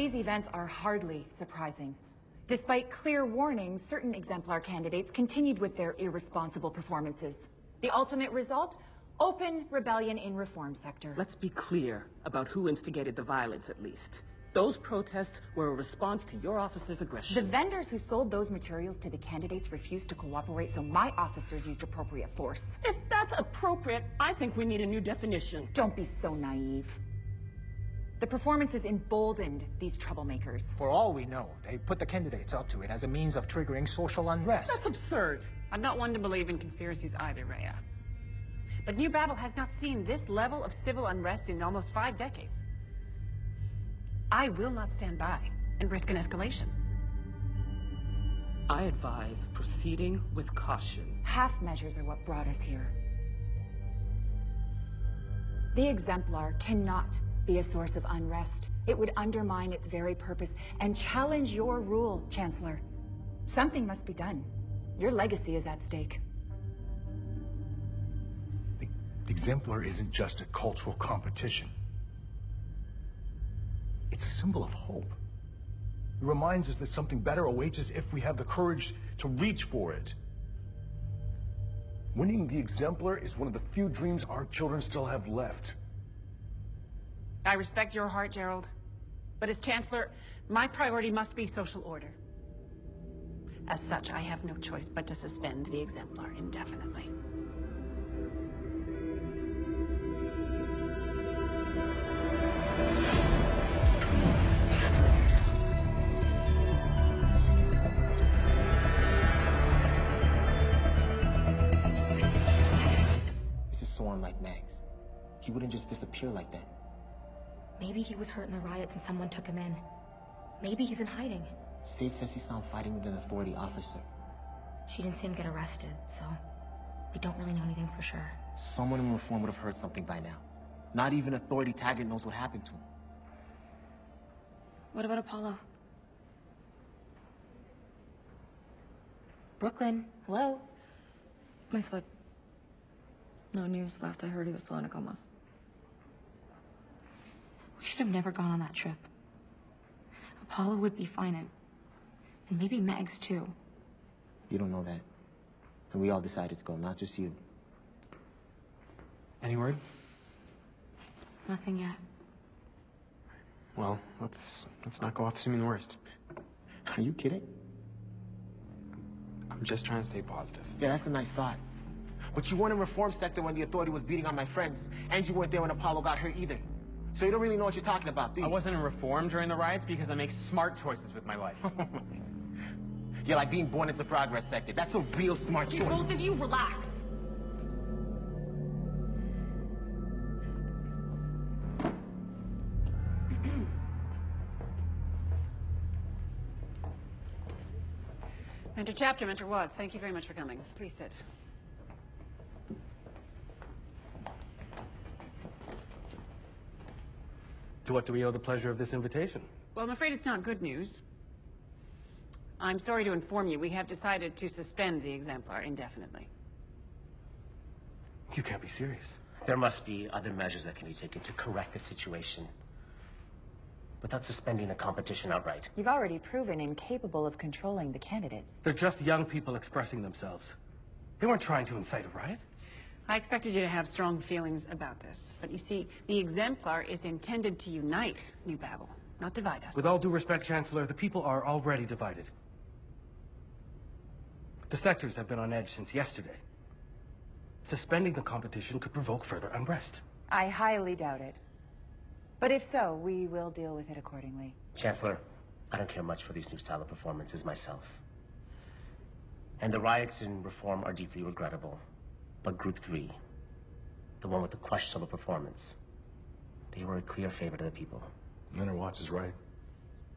These events are hardly surprising. Despite clear warnings, certain exemplar candidates continued with their irresponsible performances. The ultimate result? Open rebellion in reform sector. Let's be clear about who instigated the violence, at least. Those protests were a response to your officers' aggression. The vendors who sold those materials to the candidates refused to cooperate, so my officers used appropriate force. If that's appropriate, I think we need a new definition. Don't be so naive. The performances emboldened these troublemakers. For all we know, they put the candidates up to it as a means of triggering social unrest. That's absurd. I'm not one to believe in conspiracies either, Rhea. But New Babel has not seen this level of civil unrest in almost 5 decades. I will not stand by and risk an escalation. I advise proceeding with caution. Half measures are what brought us here. The exemplar cannot be a source of unrest. It would undermine its very purpose and challenge your rule, Chancellor. Something must be done. Your legacy is at stake. The exemplar isn't just a cultural competition. It's a symbol of hope. It reminds us that something better awaits us if we have the courage to reach for it. Winning the exemplar is one of the few dreams our children still have left. I respect your heart, Gerald. But as Chancellor, my priority must be social order. As such, I have no choice but to suspend the exemplar indefinitely. This is so unlike Max. He wouldn't just disappear like that. Maybe he was hurt in the riots and someone took him in. Maybe he's in hiding. Sage says he saw him fighting with an authority officer. She didn't see him get arrested, so we don't really know anything for sure. Someone in reform would have heard something by now. Not even Authority Taggart knows what happened to him. What about Apollo? Brooklyn, hello? My slip. No news. Last I heard, he was still in a coma. We should have never gone on that trip. Apollo would be fine, and maybe Megs, too. You don't know that. And we all decided to go, not just you. Any word? Nothing yet. Well, let's not go off assuming the worst. Are you kidding? I'm just trying to stay positive. Yeah, that's a nice thought. But you weren't in reform sector when the authority was beating on my friends, and you weren't there when Apollo got hurt either. So you don't really know what you're talking about, do you? I wasn't in reform during the riots because I make smart choices with my life. You're like being born into progress sector. That's a real smart choice. Both of you, relax. Mentor Chapter, Mentor Watts, thank you very much for coming. Please sit. To what do we owe the pleasure of this invitation? Well, I'm afraid it's not good news. I'm sorry to inform you, we have decided to suspend the exemplar indefinitely. You can't be serious. There must be other measures that can be taken to correct the situation without suspending the competition outright. You've already proven incapable of controlling the candidates. They're just young people expressing themselves. They weren't trying to incite a riot. I expected you to have strong feelings about this, but you see, the exemplar is intended to unite New Babel, not divide us. With all due respect, Chancellor, the people are already divided. The sectors have been on edge since yesterday. Suspending the competition could provoke further unrest. I highly doubt it. But if so, we will deal with it accordingly. Chancellor, I don't care much for these new style of performances myself. And the riots in Reform are deeply regrettable. But Group 3, the one with the questionable performance, they were a clear favorite of the people. Mentor Watts is right.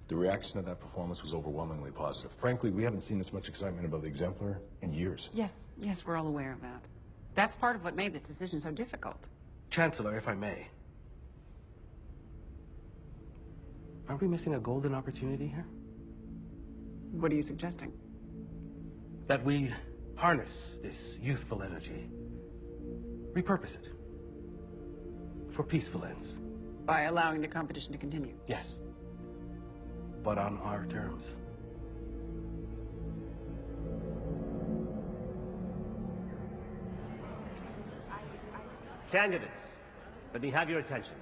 The reaction to that performance was overwhelmingly positive. Frankly, we haven't seen this much excitement about the exemplar in years. Yes, we're all aware of that. That's part of what made this decision so difficult. Chancellor, if I may. Are we missing a golden opportunity here? What are you suggesting? That we harness this youthful energy, repurpose it for peaceful ends. By allowing the competition to continue? Yes. but on our terms. Candidates, let me have your attention.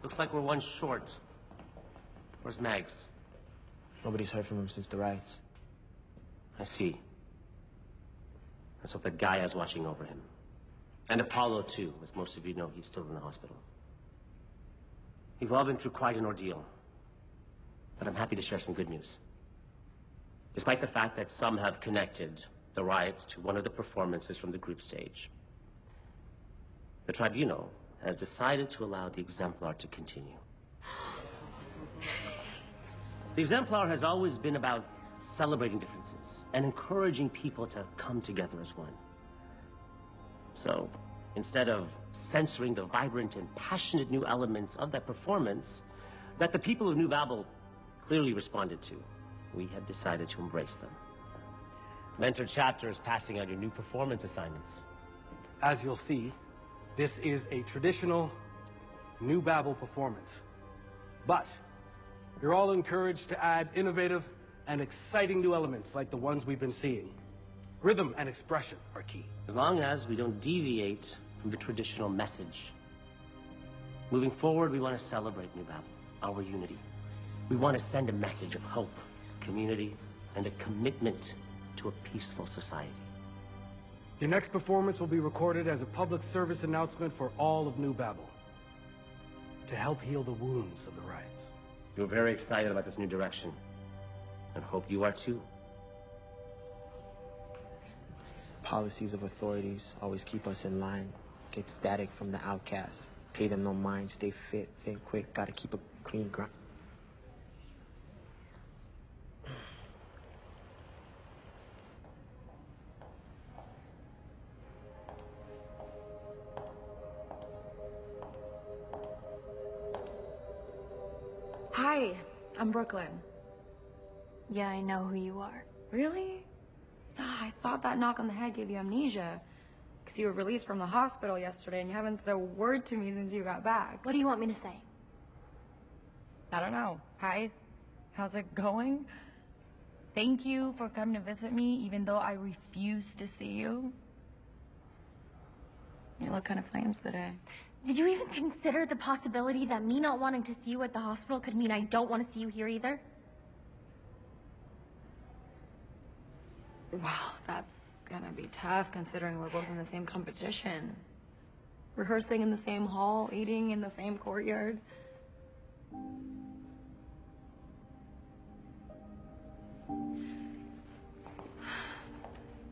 Looks like we're one short. Where's Mags? Nobody's heard from him since the riots. I see. Let's hope that Gaia's watching over him. And Apollo, too. As most of you know, he's still in the hospital. We've all been through quite an ordeal. But I'm happy to share some good news. Despite the fact that some have connected the riots to one of the performances from the group stage, the tribunal has decided to allow the exemplar to continue. The exemplar has always been about celebrating differences and encouraging people to come together as one. So, instead of censoring the vibrant and passionate new elements of that performance that the people of New Babel clearly responded to, we have decided to embrace them. Mentor Chapter is passing out your new performance assignments. As you'll see, this is a traditional New Babel performance. But you're all encouraged to add innovative and exciting new elements like the ones we've been seeing. Rhythm and expression are key. As long as we don't deviate from the traditional message. Moving forward, we want to celebrate New Babel, our unity. We want to send a message of hope, community, and a commitment to a peaceful society. Your next performance will be recorded as a public service announcement for all of New Babel to help heal the wounds of the riots. We're very excited about this new direction, and hope you are too. Policies of authorities always keep us in line. Get static from the outcasts. Pay them no mind. Stay fit. Think quick. Gotta keep a clean grind. Hi, I'm Brooklyn. Yeah, I know who you are. Really? I thought that knock on the head gave you amnesia. Because you were released from the hospital yesterday and you haven't said a word to me since you got back. What do you want me to say? I don't know. Hi, how's it going? Thank you for coming to visit me, even though I refuse to see you. You look kind of flames today. Did you even consider the possibility that me not wanting to see you at the hospital could mean I don't want to see you here either? Well, that's gonna be tough considering we're both in the same competition. Rehearsing in the same hall, eating in the same courtyard.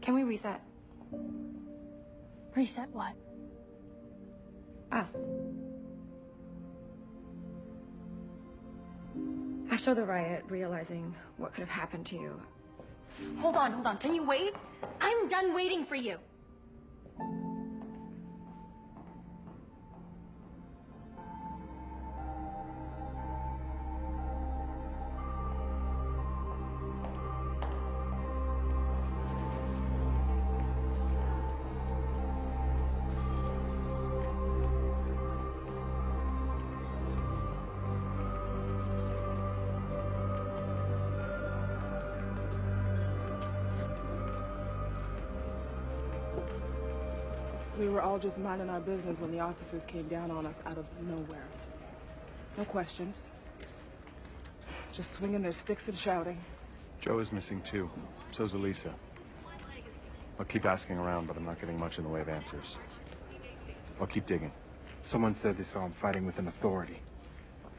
Can we reset? Reset what? Us. After the riot, realizing what could have happened to you. Hold on. Can you wait? I'm done waiting for you. We were all just minding our business when the officers came down on us out of nowhere. No questions. Just swinging their sticks and shouting. Joe is missing too. So's Elisa. I'll keep asking around, but I'm not getting much in the way of answers. I'll keep digging. Someone said they saw him fighting with an authority.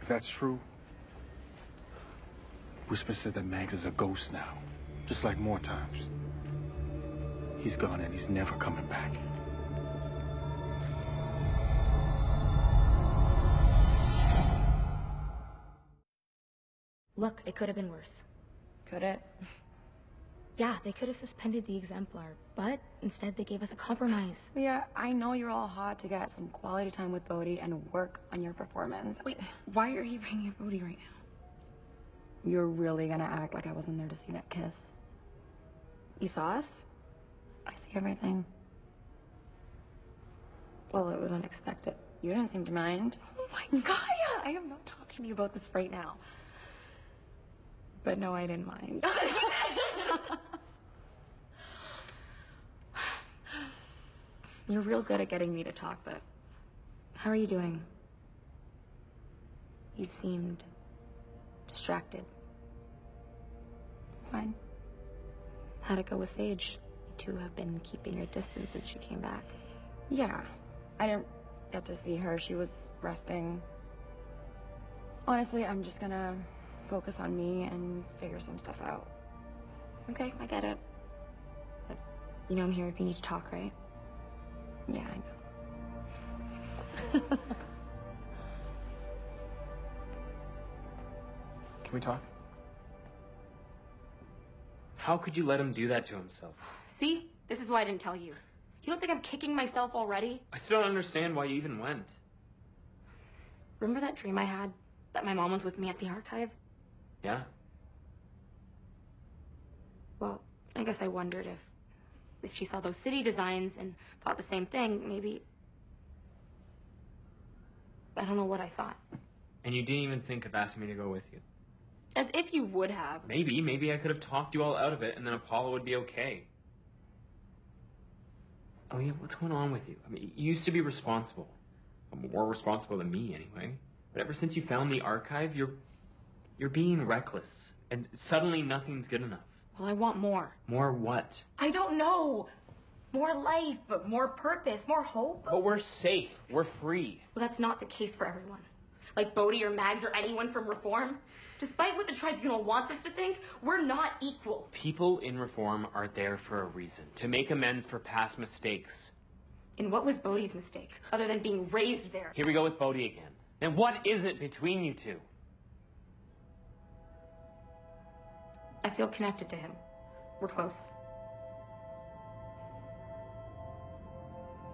If that's true, Whisper said that Mags is a ghost now, just like more times. He's gone and he's never coming back. Look, it could have been worse. Could it? Yeah, they could have suspended the exemplar, but instead they gave us a compromise. Yeah, I know you're all hot to get some quality time with Bodhi and work on your performance. Wait, why are you bringing up Bodhi right now? You're really gonna act like I wasn't there to see that kiss? You saw us? I see everything. Well, it was unexpected. You didn't seem to mind. Oh my Gaia! I am not talking to you about this right now. But no, I didn't mind. You're real good at getting me to talk, but how are you doing? You seemed distracted. Fine. How'd it go with Sage? You two have been keeping your distance since she came back. Yeah. I didn't get to see her. She was resting. Honestly, I'm just gonna focus on me and figure some stuff out. Okay, I get it. But you know I'm here if you need to talk, right? Yeah, I know. Can we talk? How could you let him do that to himself? See? This is why I didn't tell you. You don't think I'm kicking myself already? I still don't understand why you even went. Remember that dream I had? That my mom was with me at the archive? Yeah? Well, I guess I wondered if she saw those city designs and thought the same thing, maybe... I don't know what I thought. And you didn't even think of asking me to go with you? As if you would have. Maybe I could have talked you all out of it and then Apollo would be okay. Aaliyah, what's going on with you? I mean, you used to be responsible. More responsible than me, anyway. But ever since you found the archive, you're being reckless. And suddenly nothing's good enough. Well, I want more. More what? I don't know. More life, more purpose, more hope. But we're safe. We're free. Well, that's not the case for everyone. Like Bodhi or Mags or anyone from Reform. Despite what the tribunal wants us to think, we're not equal. People in Reform are there for a reason. To make amends for past mistakes. And what was Bodhi's mistake, other than being raised there? Here we go with Bodhi again. And what is it between you two? I feel connected to him. We're close.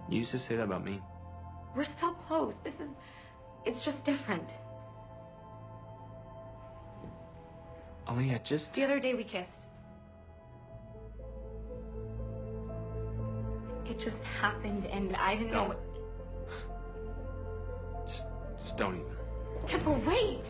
You used to say that about me. We're still close. It's just different. Aaliyah, just... The other day we kissed. It just happened and I didn't know what... Just don't even. Yeah, but wait!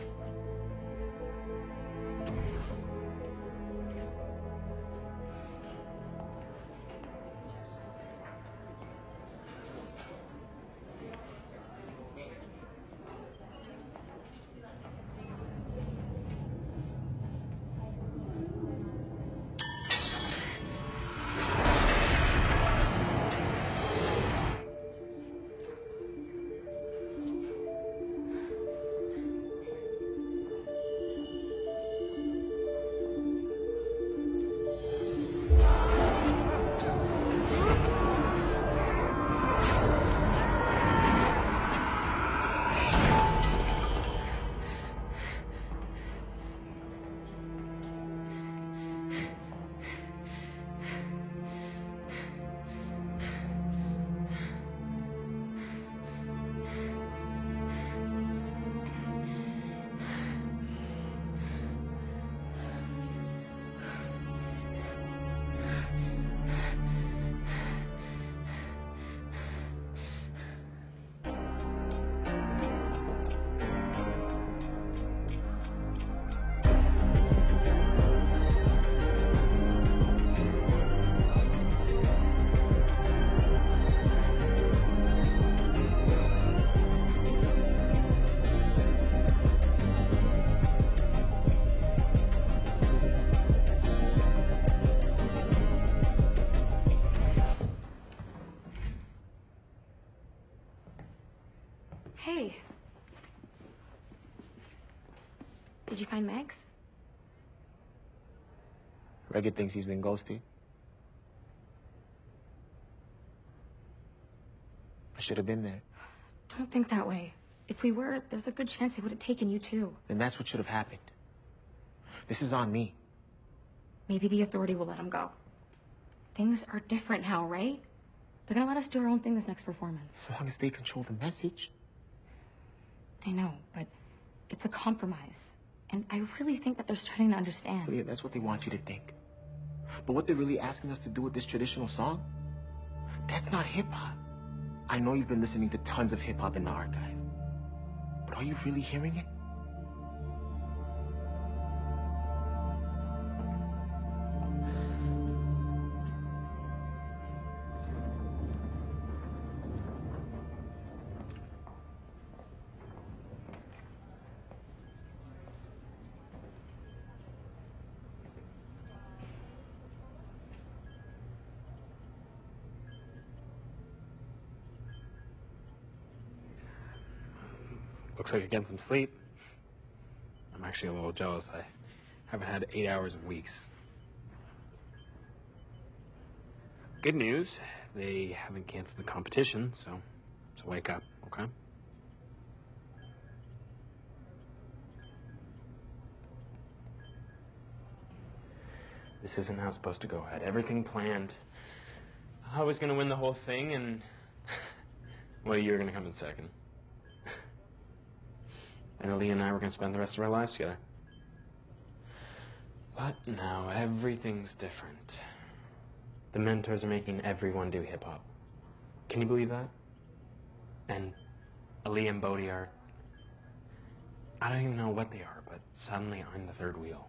Hey. Did you find Max? Reggie thinks he's been ghosted. I should have been there. Don't think that way. If we were, there's a good chance he would have taken you too. Then that's what should have happened. This is on me. Maybe the authority will let him go. Things are different now, right? They're gonna let us do our own thing this next performance. As long as they control the message. I know, but it's a compromise. And I really think that they're starting to understand. Yeah, that's what they want you to think. But what they're really asking us to do with this traditional song, that's not hip-hop. I know you've been listening to tons of hip-hop in the archive. But are you really hearing it? Looks like you're getting some sleep. I'm actually a little jealous. I haven't had 8 hours in weeks. Good news, they haven't canceled the competition, so wake up, okay? This isn't how it's supposed to go. I had everything planned. I was gonna win the whole thing, and well, you're gonna come in second. And Aaliyah and I were gonna spend the rest of our lives together. But now everything's different. The mentors are making everyone do hip-hop. Can you believe that? And Aaliyah and Bodhi are... I don't even know what they are, but suddenly I'm the third wheel.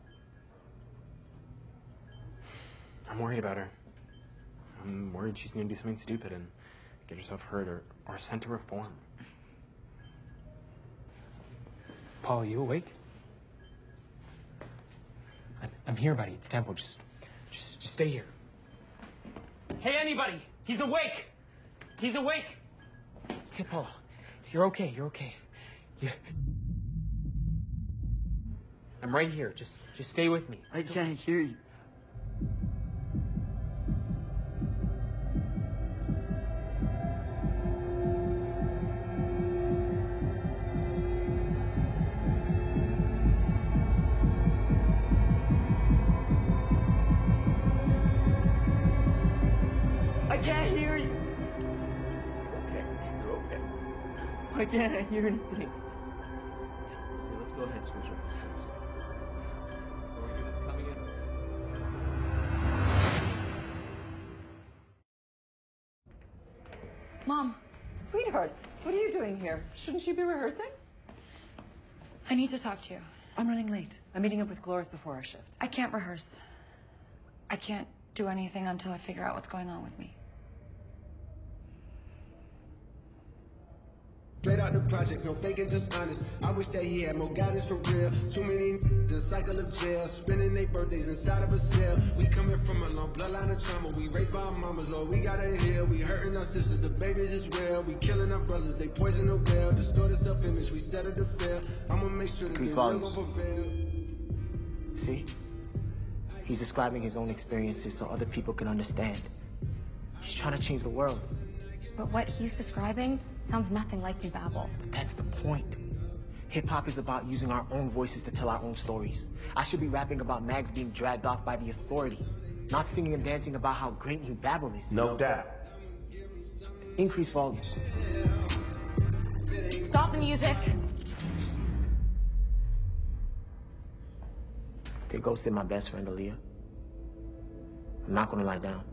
I'm worried about her. I'm worried she's gonna do something stupid and get herself hurt or sent to reform. Paul, are you awake? I'm here, buddy. It's Tempo. Just stay here. Hey, anybody! He's awake! He's awake! Hey, Paul. You're okay. You're okay. I'm right here. Just stay with me. I can't hear you. I can't hear you. Okay. You're okay. Why can't I hear anything? Here, let's go ahead and switch over. Before we do this, come again. Mom. Sweetheart, what are you doing here? Shouldn't you be rehearsing? I need to talk to you. I'm running late. I'm meeting up with Glorious before our shift. I can't rehearse. I can't do anything until I figure out what's going on with me. Straight out the project, no faking, just honest. I wish that he had more guidance for real. Too many the cycle of jail, spending their birthdays inside of a cell. We coming from a long bloodline of trauma. We raised by our mamas, Lord, we gotta heal. We hurting our sisters, the babies as well. We killing our brothers, they poison the well. Distorted self-image, we settle to fail. I'ma make sure that the real gon' prevail. See? He's describing his own experiences so other people can understand. He's trying to change the world. But what he's describing sounds nothing like New Babel. But that's the point. Hip-hop is about using our own voices to tell our own stories. I should be rapping about Mags being dragged off by the authority, not singing and dancing about how great New Babel is. No doubt. Increase volume. Stop the music. They ghosted my best friend, Aaliyah. I'm not gonna lie down.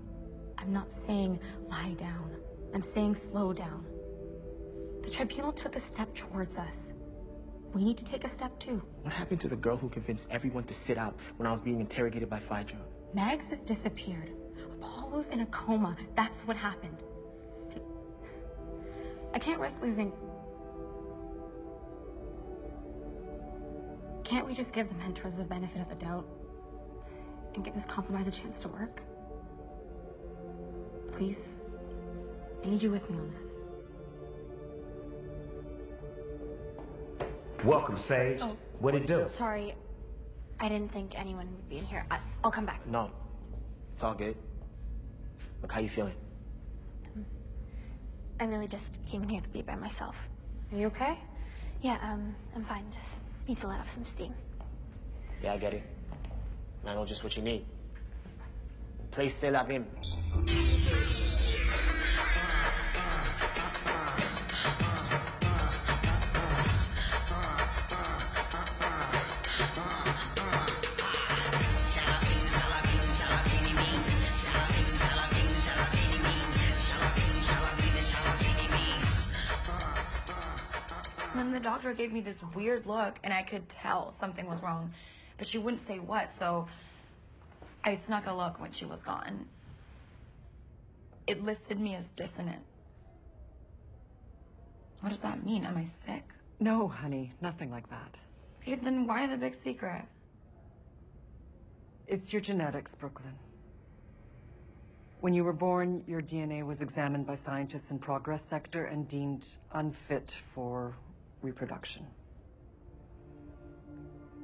I'm not saying lie down. I'm saying slow down. The tribunal took a step towards us. We need to take a step too. What happened to the girl who convinced everyone to sit out when I was being interrogated by Phaedra? Mags disappeared. Apollo's in a coma. That's what happened. I can't risk losing. Can't we just give the mentors the benefit of the doubt and give this compromise a chance to work? Please, I need you with me on this. Welcome, Sage. Oh, What'd it do? Sorry, I didn't think anyone would be in here. I'll come back. No, it's all good. Look, how you feeling? I really just came in here to be by myself. Are you okay? Yeah, I'm fine. Just need to let off some steam. Yeah, I get it. And I know just what you need. Place c'est la bim. And then the doctor gave me this weird look, and I could tell something was wrong, but she wouldn't say what, so I snuck a look when she was gone. It listed me as dissonant. What does that mean? Am I sick? No, honey, nothing like that. Okay, then why the big secret? It's your genetics, Brooklyn. When you were born, your DNA was examined by scientists in Progress Sector and deemed unfit for reproduction.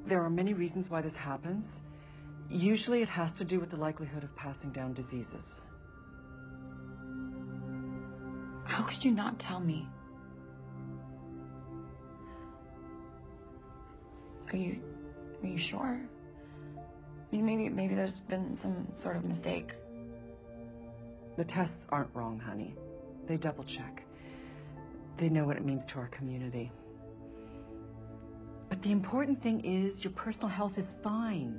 There are many reasons why this happens. Usually it has to do with the likelihood of passing down diseases. How could you not tell me? Are you sure? I mean, maybe there's been some sort of mistake. The tests aren't wrong, honey. They double check. They know what it means to our community. But the important thing is your personal health is fine.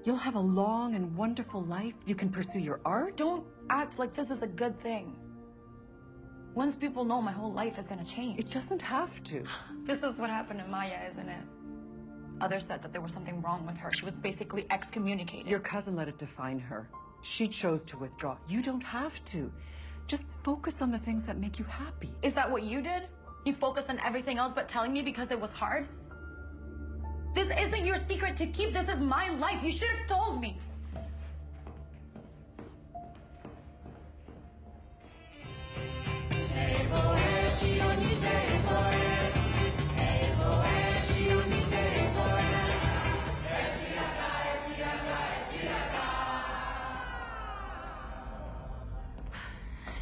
You'll have a long and wonderful life. You can pursue your art. Don't act like this is a good thing. Once people know, my whole life is gonna change. It doesn't have to. This is what happened to Maya, isn't it? Others said that there was something wrong with her. She was basically excommunicated. Your cousin let it define her. She chose to withdraw. You don't have to. Just focus on the things that make you happy. Is that what you did? You focused on everything else but telling me because it was hard? This isn't your secret to keep. This is my life. You should have told me.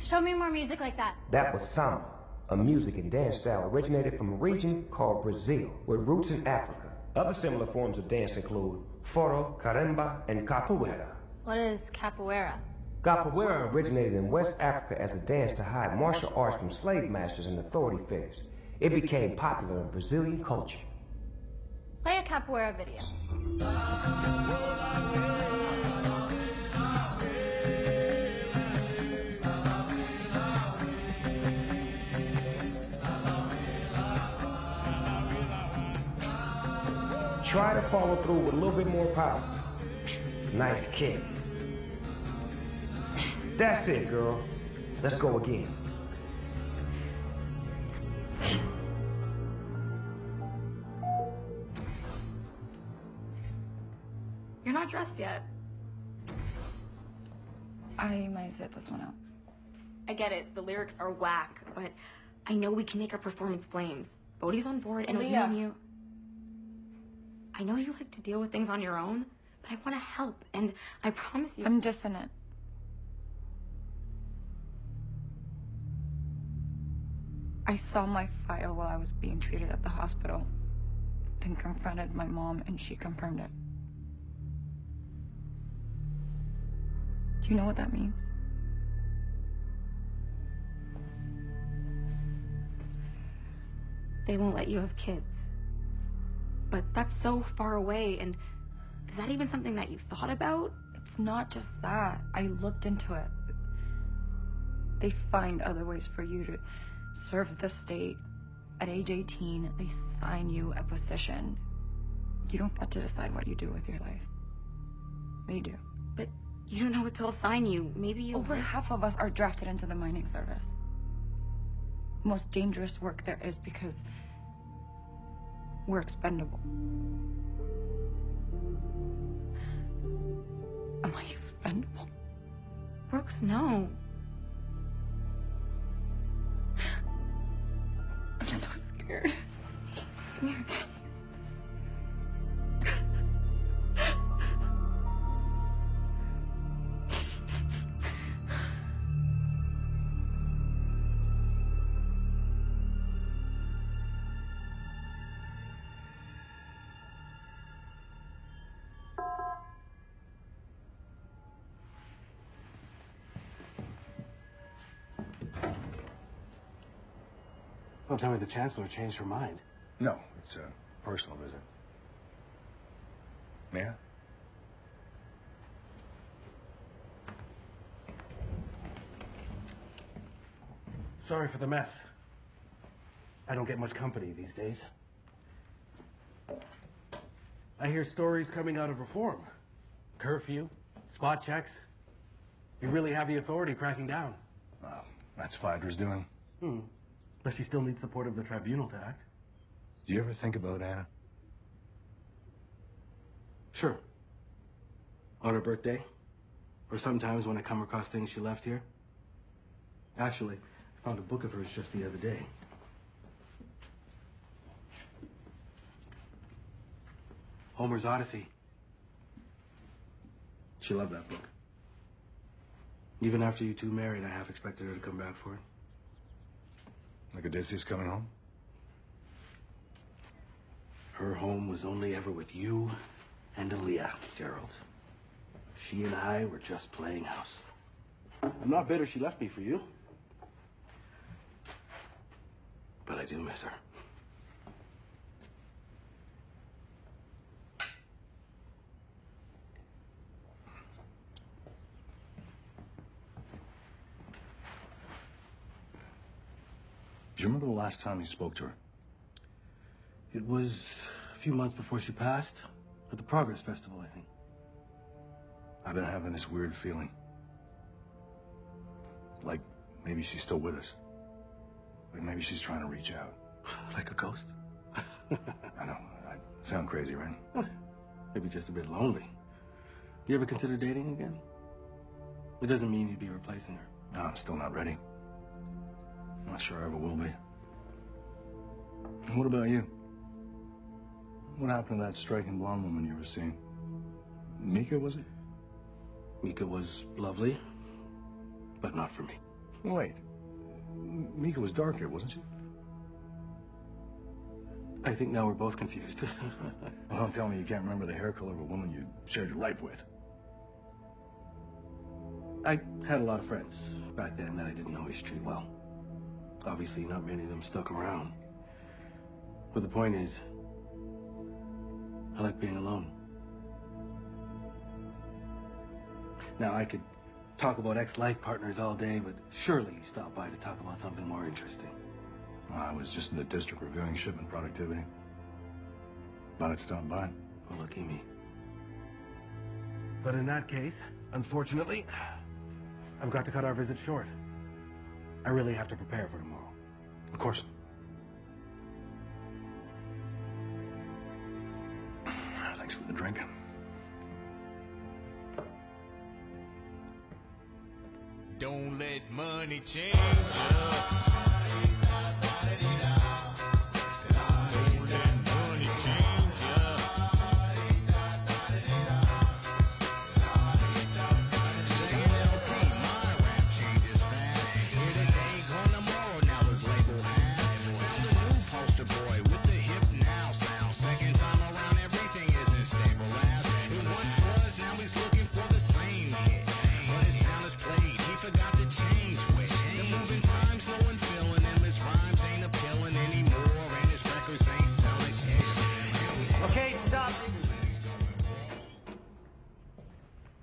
Show me more music like that. That was samba, a music and dance style originated from a region called Brazil, with roots in Africa. Other similar forms of dance include foro, carimba, and capoeira. What is capoeira? Capoeira originated in West Africa as a dance to hide martial arts from slave masters and authority figures. It became popular in Brazilian culture. Play a capoeira video. Try to follow through with a little bit more power. Nice kick. That's it, girl. Let's go again. You're not dressed yet. I might sit this one out. I get it. The lyrics are whack, but I know we can make our performance flames. Bodhi's on board, and with me and you... I know you like to deal with things on your own, but I want to help, and I promise you... I'm dissonant. I saw my file while I was being treated at the hospital, then confronted my mom, and she confirmed it. Do you know what that means? They won't let you have kids. But that's so far away, and is that even something that you thought about? It's not just that. I looked into it. They find other ways for you to serve the state. At age 18, they sign you a position. You don't get to decide what you do with your life. They do. But you don't know what they'll assign you. Maybe you... Over half of us are drafted into the mining service. Most dangerous work there is because we're expendable. Am I expendable? Brooks, no. I'm so scared. Come here. Don't tell me the Chancellor changed her mind. No, it's a personal visit. May I? Sorry for the mess. I don't get much company these days. I hear stories coming out of reform. Curfew, spot checks. You really have the authority cracking down. Well, that's Pfeiffer's doing. But she still needs support of the tribunal to act. Do you ever think about Anna? Sure. On her birthday. Or sometimes when I come across things she left here. Actually, I found a book of hers just the other day. Homer's Odyssey. She loved that book. Even after you two married, I half expected her to come back for it. Like Odysseus coming home? Her home was only ever with you and Aaliyah, Gerald. She and I were just playing house. I'm not bitter she left me for you. But I do miss her. Do you remember the last time you spoke to her? It was a few months before she passed, at the Progress Festival, I think. I've been having this weird feeling. Like maybe she's still with us. Like maybe she's trying to reach out. Like a ghost? I know. I sound crazy, right? Maybe just a bit lonely. You ever consider dating again? It doesn't mean you'd be replacing her. No, I'm still not ready. Not sure I ever will be. And what about you? What happened to that striking blonde woman you were seeing? Mika, was it? Mika was lovely, but not for me. Wait. Mika was dark hair, wasn't she? I think now we're both confused. Well, don't tell me you can't remember the hair color of a woman you shared your life with. I had a lot of friends back then that I didn't always treat well. Obviously, not many of them stuck around. But the point is, I like being alone. Now, I could talk about ex-life partners all day, but surely you stopped by to talk about something more interesting. Well, I was just in the district reviewing shipment productivity. Thought I'd stop by. Well, lucky me. But in that case, unfortunately, I've got to cut our visit short. I really have to prepare for tomorrow. Of course. Thanks for the drink. Don't let money change you.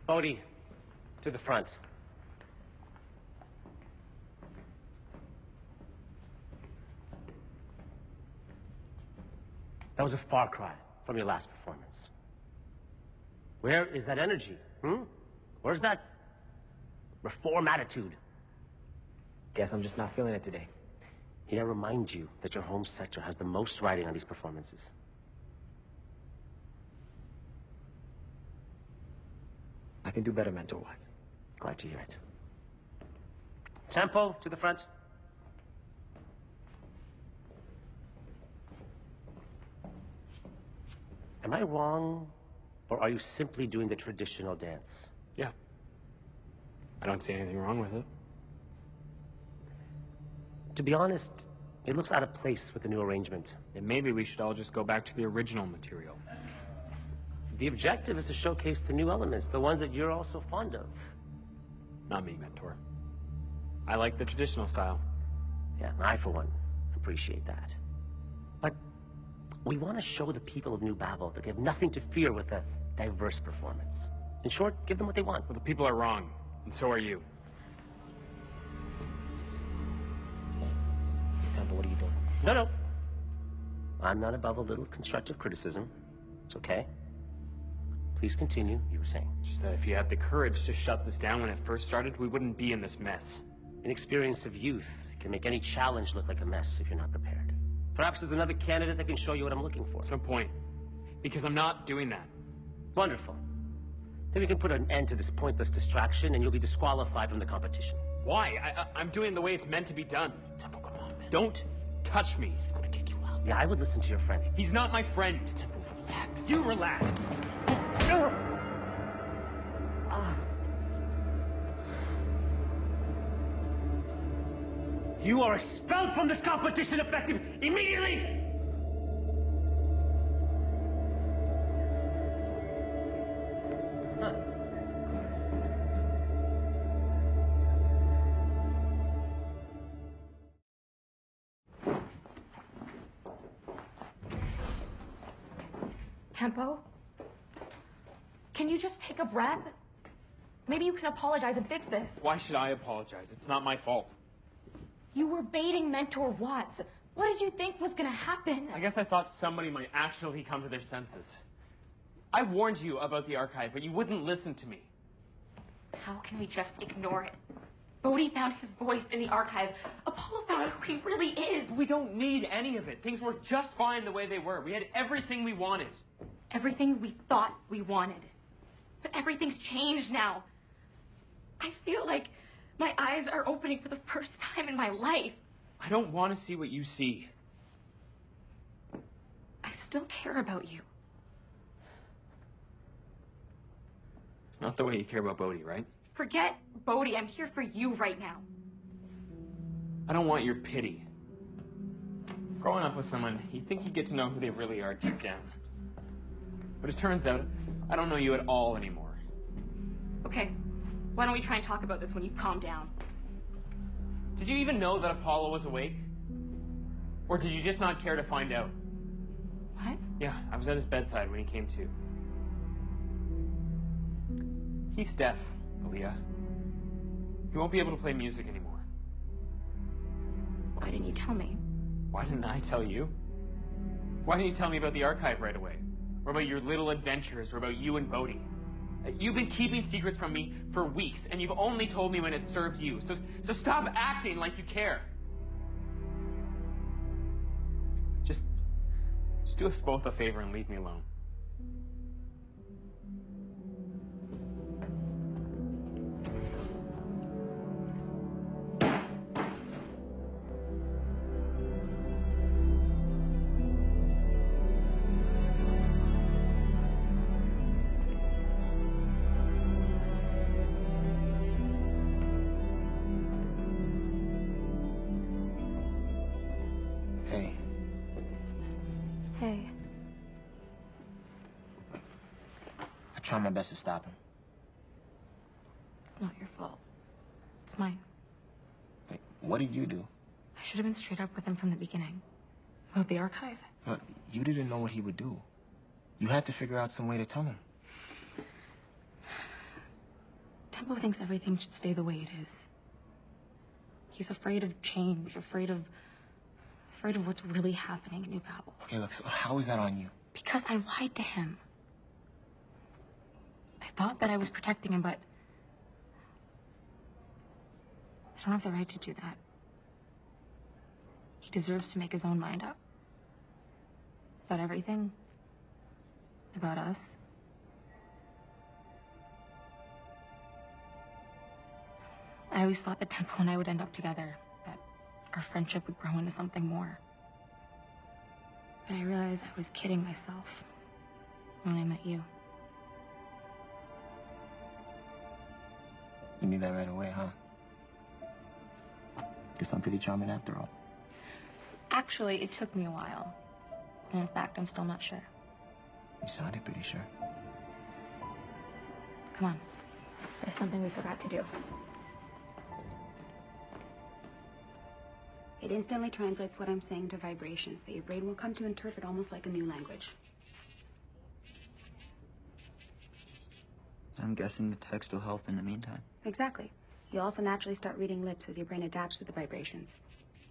Bodhi, to the front. That was a far cry from your last performance. Where is that energy? Where's that reform attitude? Guess I'm just not feeling it today. Need I remind you that your home sector has the most riding on these performances? I can do better mentor-wise. Glad to hear it. Tempo, to the front. Am I wrong, or are you simply doing the traditional dance? Yeah. I don't see anything wrong with it. To be honest, it looks out of place with the new arrangement. And maybe we should all just go back to the original material. The objective is to showcase the new elements, the ones that you're also fond of. Not me, Mentor. I like the traditional style. Yeah, I, for one, appreciate that. But we want to show the people of New Babel that they have nothing to fear with a diverse performance. In short, give them what they want. Well, the people are wrong, and so are you. Temple, what are you doing? No. I'm not above a little constructive criticism. It's okay. Please continue, you were saying. Just that if you had the courage to shut this down when it first started, we wouldn't be in this mess. Inexperience of youth can make any challenge look like a mess if you're not prepared. Perhaps there's another candidate that can show you what I'm looking for. There's no point. Because I'm not doing that. Wonderful. Then we can put an end to this pointless distraction and you'll be disqualified from the competition. Why? I'm doing the way it's meant to be done. Temple, come on, man. Don't touch me. He's gonna kick you out. Yeah, I would listen to your friend. He's not my friend. Relax. You relax. You are expelled from this competition effective immediately! Tempo? Can you just take a breath? Maybe you can apologize and fix this. Why should I apologize? It's not my fault. You were baiting Mentor Watts. What did you think was gonna happen? I guess I thought somebody might actually come to their senses. I warned you about the archive, but you wouldn't listen to me. How can we just ignore it? Bodhi found his voice in the archive. Apollo found out who he really is. We don't need any of it. Things were just fine the way they were. We had everything we wanted. Everything we thought we wanted. But everything's changed now. I feel like my eyes are opening for the first time in my life. I don't want to see what you see. I still care about you. Not the way you care about Bodhi, right? Forget Bodhi. I'm here for you right now. I don't want your pity. Growing up with someone, you think you get to know who they really are deep down. But it turns out, I don't know you at all anymore. Okay, why don't we try and talk about this when you've calmed down? Did you even know that Apollo was awake? Or did you just not care to find out? What? Yeah, I was at his bedside when he came to. He's deaf, Aaliyah. He won't be able to play music anymore. Why didn't you tell me? Why didn't I tell you? Why didn't you tell me about the archive right away? Or about your little adventures, or about you and Bodhi? You've been keeping secrets from me for weeks, and you've only told me when it served you. So stop acting like you care. Just do us both a favor and leave me alone. Hey. I try my best to stop him. It's not your fault. It's mine. Wait, what did you do? I should have been straight up with him from the beginning. About the archive. But you didn't know what he would do. You had to figure out some way to tell him. Tempo thinks everything should stay the way it is. He's afraid of change, afraid of what's really happening in New Babel. Okay, look, so how is that on you? Because I lied to him. I thought that I was protecting him, but I don't have the right to do that. He deserves to make his own mind up. About everything. About us. I always thought that Tempo and I would end up together, that our friendship would grow into something more. But I realized I was kidding myself when I met you. You knew that right away, huh? Guess I'm pretty charming after all. Actually, it took me a while. And in fact, I'm still not sure. You sounded pretty sure. Come on. There's something we forgot to do. It instantly translates what I'm saying to vibrations that your brain will come to interpret almost like a new language. I'm guessing the text will help in the meantime. Exactly. You'll also naturally start reading lips as your brain adapts to the vibrations.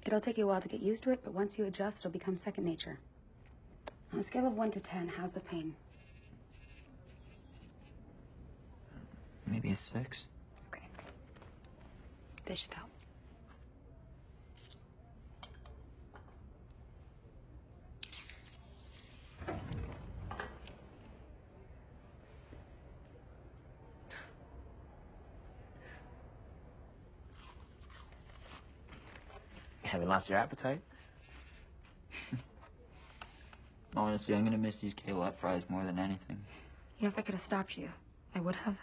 It'll take you a while to get used to it, but once you adjust, it'll become second nature. On a scale of 1 to 10, how's the pain? Maybe a 6. Okay. This should help. Haven't lost your appetite? Honestly, I'm gonna miss these K-Lot fries more than anything. You know, if I could have stopped you, I would have.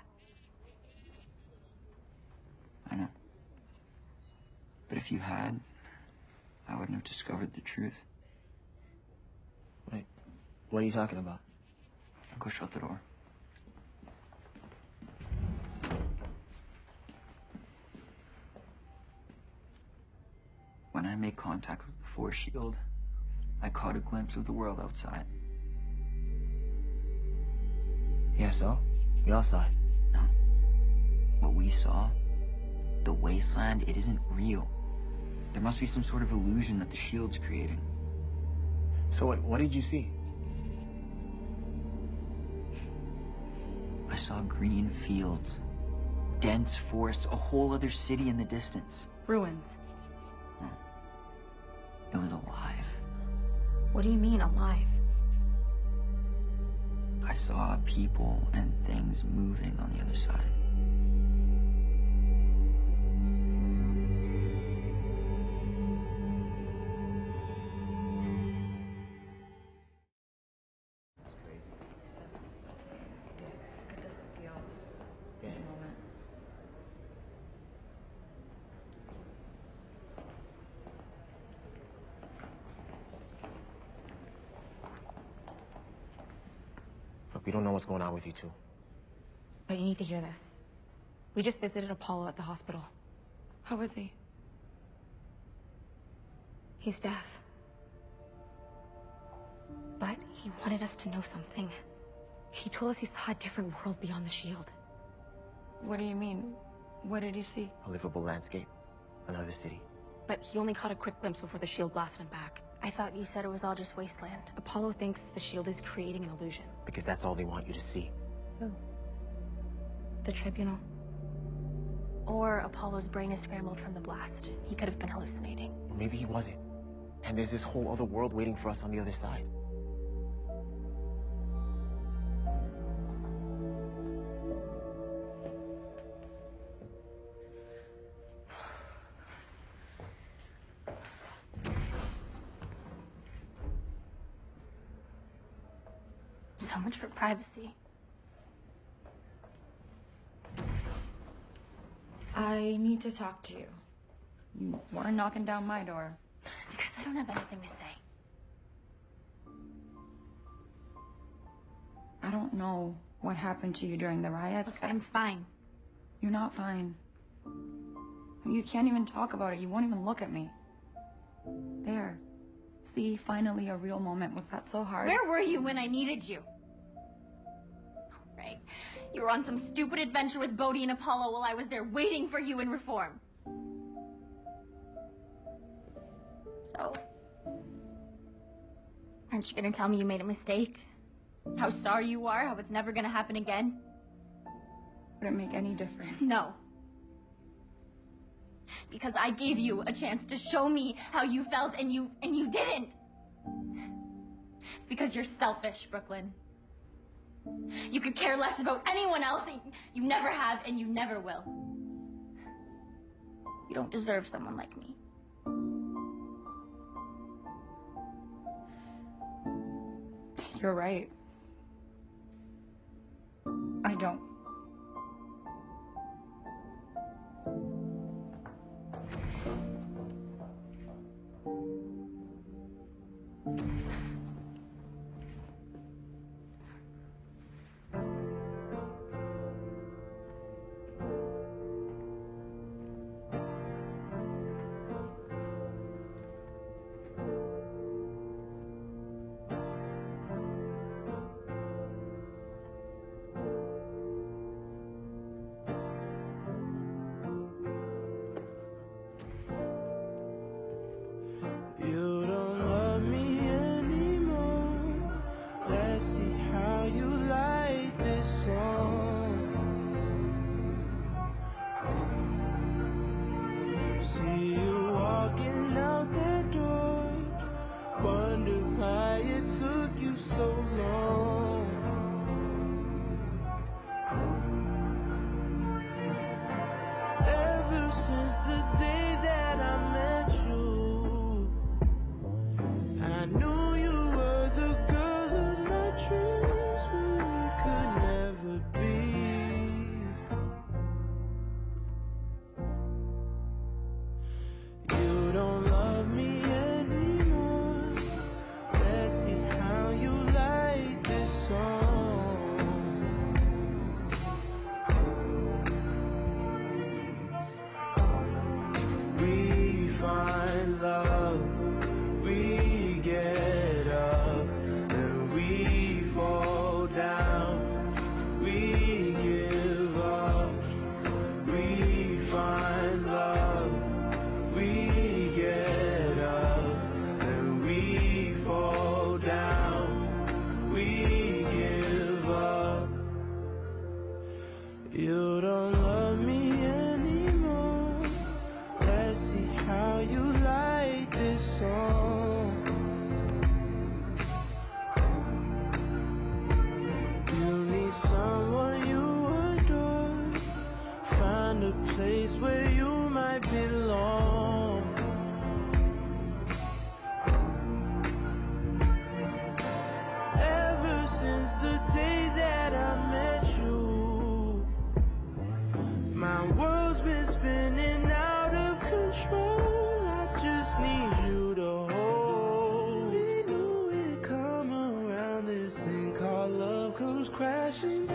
I know. But if you had, I wouldn't have discovered the truth. Wait, what are you talking about? Go shut the door. When I made contact with the Force Shield, I caught a glimpse of the world outside. Yeah, so? We all saw it. No. What we saw, the wasteland, it isn't real. There must be some sort of illusion that the Shield's creating. So what did you see? I saw green fields, dense forests, a whole other city in the distance. Ruins. No. It was alive. What do you mean, alive? I saw people and things moving on the other side. Look, we don't know what's going on with you two. But you need to hear this. We just visited Apollo at the hospital. How is he? He's deaf. But he wanted us to know something. He told us he saw a different world beyond the shield. What do you mean? What did he see? A livable landscape. Another city. But he only caught a quick glimpse before the shield blasted him back. I thought you said it was all just wasteland. Apollo thinks the shield is creating an illusion. Because that's all they want you to see. Who? The Tribunal. Or Apollo's brain is scrambled from the blast. He could have been hallucinating. Or maybe he wasn't. And there's this whole other world waiting for us on the other side. So much for privacy. I need to talk to you. You were knocking down my door. Because I don't have anything to say. I don't know what happened to you during the riots. Look, I'm fine. You're not fine. You can't even talk about it. You won't even look at me. There. See, finally a real moment. Was that so hard? Where were you when I needed you? Right. You were on some stupid adventure with Bodhi and Apollo while I was there waiting for you in Reform. So, aren't you gonna tell me you made a mistake? How sorry you are, how it's never gonna happen again? Would it make any difference? No. Because I gave you a chance to show me how you felt and you didn't. It's because you're selfish, Brooklyn. You could care less about anyone else. You never have and you never will. You don't deserve someone like me. You're right. I don't. You don't love me anymore. Let's see how you like this song. See you walking out the door. Wonder why it took you so long. Ever since the day that I met you, I knew you were the girl crashing down.